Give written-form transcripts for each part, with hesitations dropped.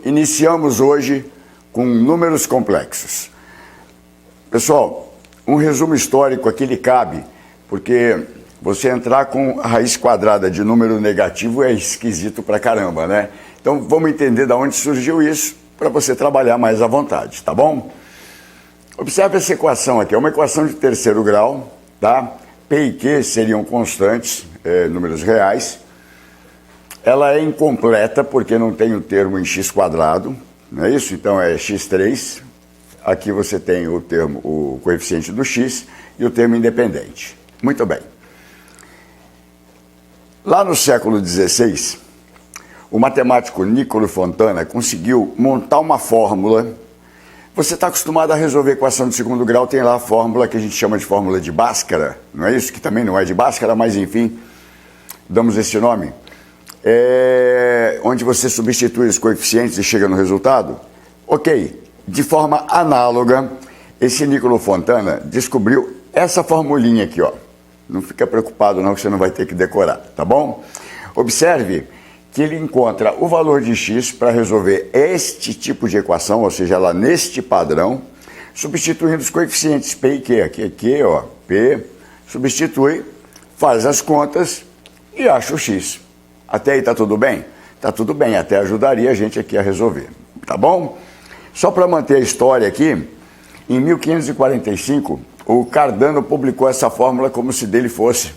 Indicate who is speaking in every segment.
Speaker 1: Iniciamos hoje com números complexos. Pessoal, um resumo histórico aqui lhe cabe, porque você entrar com a raiz quadrada de número negativo é esquisito pra caramba, né? Então vamos entender de onde surgiu isso para você trabalhar mais à vontade, tá bom? Observe essa equação aqui, é uma equação de terceiro grau, tá? P e Q seriam constantes, números reais. Ela é incompleta porque não tem o termo em x quadrado, não é isso? Então é x3. Aqui você tem o termo, o coeficiente do x e o termo independente. Muito bem. Lá no século XVI, o matemático Niccolò Fontana conseguiu montar uma fórmula. Você está acostumado a resolver equação de segundo grau, tem lá a fórmula que a gente chama de fórmula de Bhaskara, não é isso? Que também não é de Bhaskara, mas enfim, damos esse nome. Onde você substitui os coeficientes e chega no resultado. Ok. De forma análoga, esse Niccolò Fontana descobriu essa formulinha aqui, ó. Não fica preocupado não que você não vai ter que decorar, tá bom? Observe que ele encontra o valor de x para resolver este tipo de equação, ou seja, lá neste padrão, substituindo os coeficientes p e q. Aqui é q, ó, p, substitui, faz as contas e acha o x. Até aí tá tudo bem? Tá tudo bem, até ajudaria a gente aqui a resolver, tá bom? Só para manter a história aqui, em 1545, o Cardano publicou essa fórmula como se dele fosse,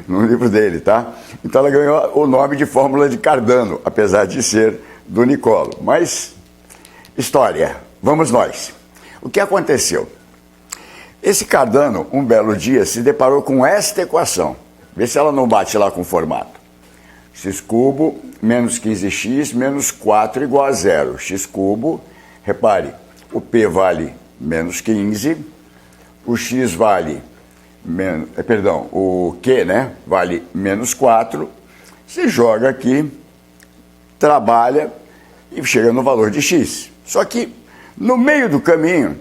Speaker 1: no livro dele, tá? Então ela ganhou o nome de fórmula de Cardano, apesar de ser do Niccolò. Mas, história, vamos nós. O que aconteceu? Esse Cardano, um belo dia, se deparou com esta equação. Vê se ela não bate lá com o formato. X cubo menos 15x menos 4 igual a zero. X cubo, repare, o P vale menos 15, o X vale, o Q, né, vale menos 4. Você joga aqui, trabalha e chega no valor de X. Só que, no meio do caminho,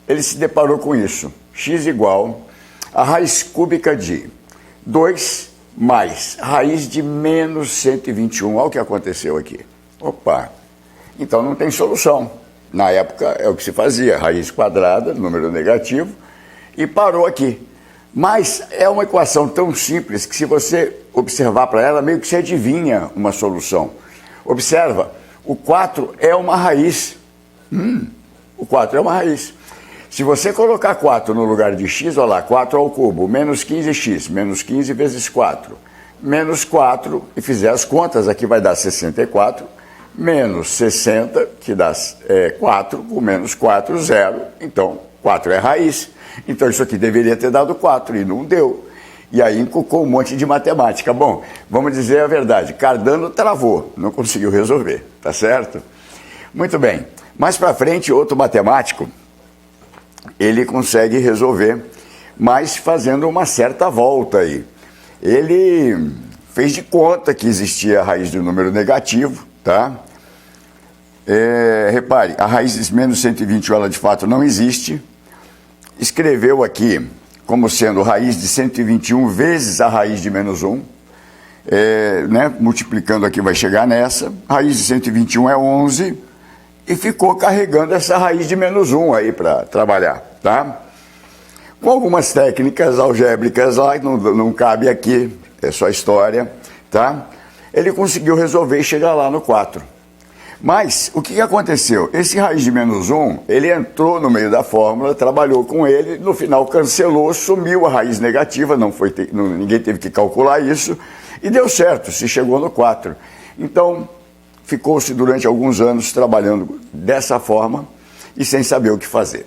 Speaker 1: ele se deparou com isso. X igual a raiz cúbica de 2 mais raiz de menos 121. Olha o que aconteceu aqui. Opa! Então não tem solução. Na época é o que se fazia, raiz quadrada, número negativo, e parou aqui. Mas é uma equação tão simples que se você observar para ela, meio que você adivinha uma solução. Observa, o 4 é uma raiz. O 4 é uma raiz. Se você colocar 4 no lugar de x, olha lá, 4 ao cubo, menos 15x, menos 15 vezes 4, menos 4, e fizer as contas, aqui vai dar 64, menos 60, que dá 4, o menos 4, 0, então 4 é raiz. Então isso aqui deveria ter dado 4 e não deu. E aí encucou um monte de matemática. Bom, vamos dizer a verdade, Cardano travou, não conseguiu resolver, tá certo? Muito bem, mais para frente, outro matemático, ele consegue resolver, mas fazendo uma certa volta aí. Ele fez de conta que existia a raiz do número negativo, tá? Repare, a raiz de menos 121, ela de fato não existe. Escreveu aqui como sendo raiz de 121 vezes a raiz de menos 1. Né? Multiplicando aqui vai chegar nessa. A raiz de 121 é 11. E ficou carregando essa raiz de menos 1 aí para trabalhar, tá? Com algumas técnicas algébricas lá, que não cabe aqui, é só história, tá? Ele conseguiu resolver e chegar lá no 4. Mas, o que aconteceu? Esse raiz de menos 1, ele entrou no meio da fórmula, trabalhou com ele, no final cancelou, sumiu a raiz negativa, ninguém teve que calcular isso, e deu certo, se chegou no 4. Então, ficou-se durante alguns anos trabalhando dessa forma e sem saber o que fazer.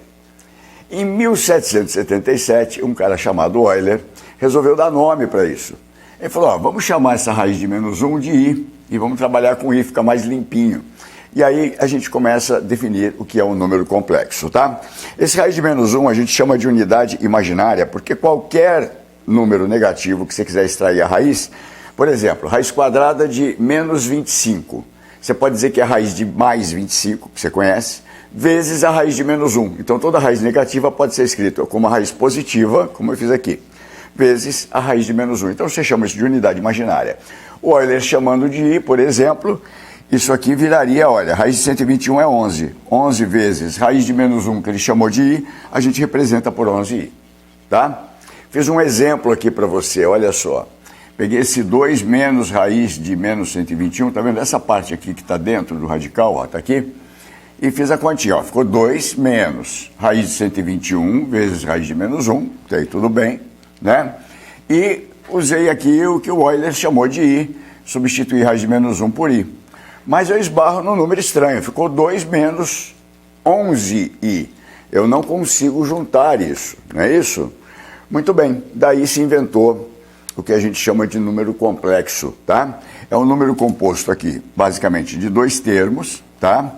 Speaker 1: Em 1777, um cara chamado Euler resolveu dar nome para isso. Ele falou, vamos chamar essa raiz de menos 1 de i e vamos trabalhar com i, fica mais limpinho. E aí a gente começa a definir o que é um número complexo, tá? Esse raiz de menos 1 a gente chama de unidade imaginária, porque qualquer número negativo que você quiser extrair a raiz, por exemplo, raiz quadrada de menos 25, você pode dizer que é a raiz de mais 25, que você conhece, vezes a raiz de menos 1. Então toda raiz negativa pode ser escrita como a raiz positiva, como eu fiz aqui, vezes a raiz de menos 1. Então você chama isso de unidade imaginária. O Euler chamando de i, por exemplo, isso aqui viraria, olha, raiz de 121 é 11. 11 vezes raiz de menos 1, que ele chamou de i, a gente representa por 11i, tá? Fiz um exemplo aqui para você, olha só. Peguei esse 2 menos raiz de menos 121, tá vendo? Essa parte aqui que está dentro do radical, ó, tá aqui. E fiz a quantia, ó, ficou 2 menos raiz de 121 vezes raiz de menos 1, tá aí tudo bem, né? E usei aqui o que o Euler chamou de i, substituir raiz de menos 1 por i. Mas eu esbarro num número estranho, ficou 2 menos 11i. Eu não consigo juntar isso, não é isso? Muito bem, daí se inventou o que a gente chama de número complexo, tá? É um número composto aqui, basicamente, de dois termos, tá?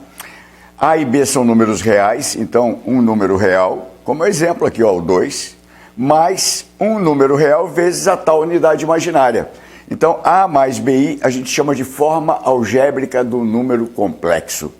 Speaker 1: A e B são números reais, então um número real, como exemplo aqui, ó, o 2, mais um número real vezes a tal unidade imaginária. Então, A mais BI a gente chama de forma algébrica do número complexo.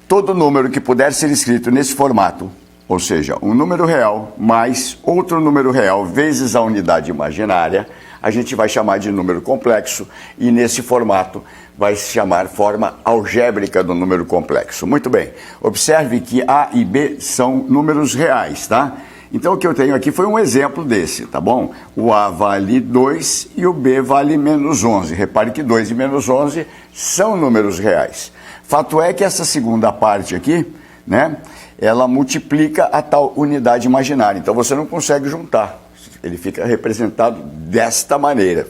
Speaker 1: Todo número que puder ser escrito nesse formato, ou seja, um número real mais outro número real vezes a unidade imaginária, a gente vai chamar de número complexo e nesse formato vai se chamar forma algébrica do número complexo. Muito bem, observe que A e B são números reais, tá? Então o que eu tenho aqui foi um exemplo desse, tá bom? O A vale 2 e o B vale menos 11. Repare que 2 e menos 11 são números reais. Fato é que essa segunda parte aqui, né, ela multiplica a tal unidade imaginária. Então você não consegue juntar. Ele fica representado desta maneira.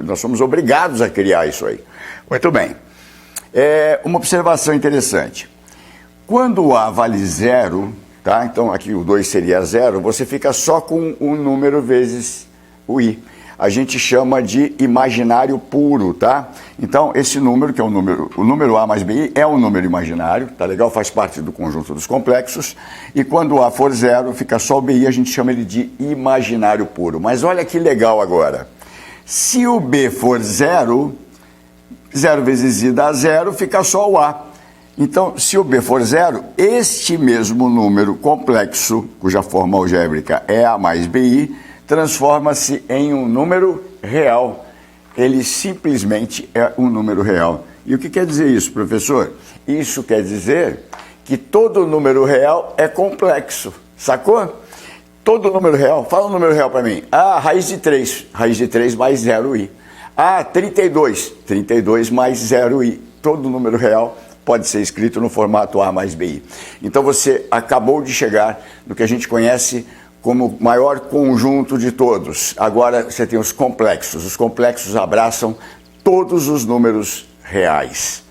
Speaker 1: Nós somos obrigados a criar isso aí. Muito bem. Uma observação interessante. Quando o A vale 0, tá? Então aqui o 2 seria 0, você fica só com um número vezes o i. A gente chama de imaginário puro, tá? Então esse número, que é o número A mais BI, é um número imaginário, tá legal? Faz parte do conjunto dos complexos. E quando o A for 0, fica só o BI, a gente chama ele de imaginário puro. Mas olha que legal agora. Se o B for 0, 0 vezes i dá 0, fica só o A. Então, se o B for 0, este mesmo número complexo, cuja forma algébrica é A mais BI, transforma-se em um número real. Ele simplesmente é um número real. E o que quer dizer isso, professor? Isso quer dizer que todo número real é complexo, sacou? Todo número real, fala um número real para mim. Ah, raiz de 3 mais 0i. Ah, 32 mais 0i. Todo número real pode ser escrito no formato A mais BI. Então você acabou de chegar no que a gente conhece como maior conjunto de todos. Agora você tem os complexos. Os complexos abraçam todos os números reais.